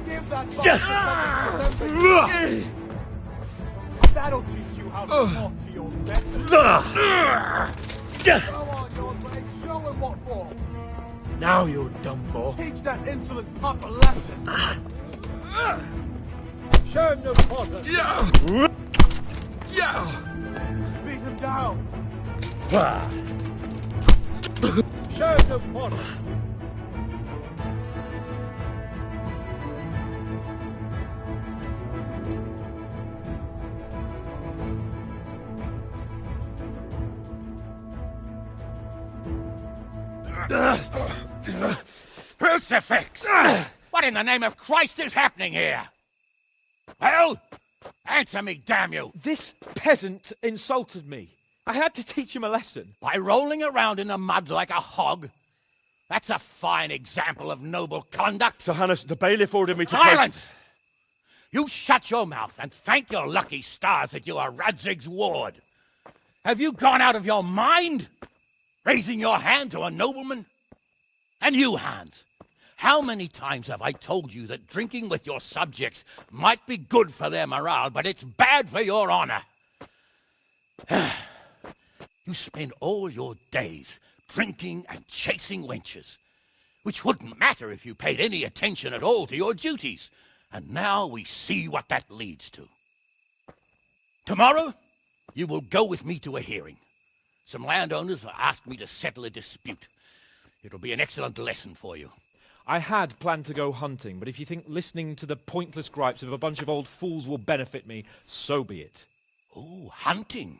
Give that That'll teach you how to talk to your betters. Go on, your legs, show him what for. Now, you dumb boy. Teach that insolent pup a lesson. Show him no quarter. Beat him down. Show him no quarter. Crucifix! What in the name of Christ is happening here? Well, answer me, damn you! This peasant insulted me. I had to teach him a lesson. By rolling around in the mud like a hog? That's a fine example of noble conduct. Sir Hannes, the bailiff ordered me to... Silence! You shut your mouth and thank your lucky stars that you are Radzig's ward. Have you gone out of your mind? Raising your hand to a nobleman? And you, Hans, how many times have I told you that drinking with your subjects might be good for their morale, but it's bad for your honor? You spend all your days drinking and chasing wenches, which wouldn't matter if you paid any attention at all to your duties. And now we see what that leads to. Tomorrow, You will go with me to a hearing. Some landowners have asked me to settle a dispute. It'll be an excellent lesson for you. I had planned to go hunting, but if you think listening to the pointless gripes of a bunch of old fools will benefit me, so be it. Oh, hunting?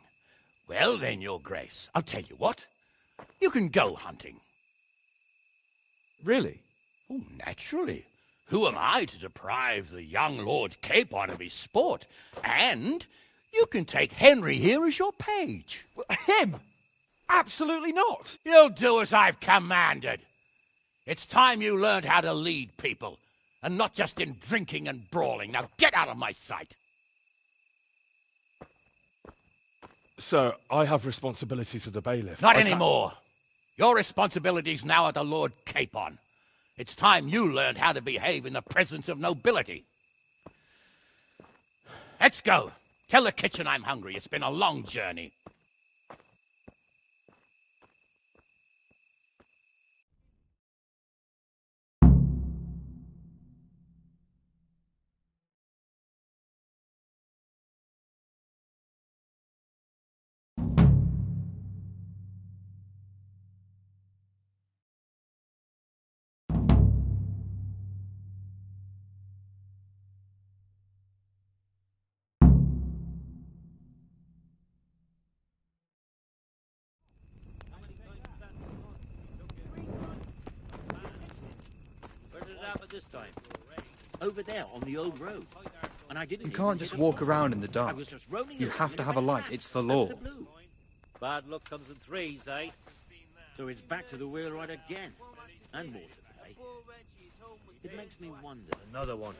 Well then, Your Grace, I'll tell you what. You can go hunting. Really? Oh, naturally. Who am I to deprive the young Lord Capon of his sport? And you can take Henry here as your page. Him? Absolutely not. You'll do as I've commanded. It's time you learned how to lead people, and not just in drinking and brawling. Now get out of my sight. Sir, I have responsibilities as the bailiff. Not anymore. Your responsibilities now are the Lord Capon. It's time you learned how to behave in the presence of nobility. Let's go. Tell the kitchen I'm hungry. It's been a long journey. Where did it happen this time? Over there on the old road. And I didn't. You can't just walk around in the dark. I was just roaming. You have to have a light. It's the law. Bad luck comes in threes, eh? So it's back to the wheelwright again, and more to pay. It makes me wonder. Another one.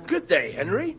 Good day, Henry.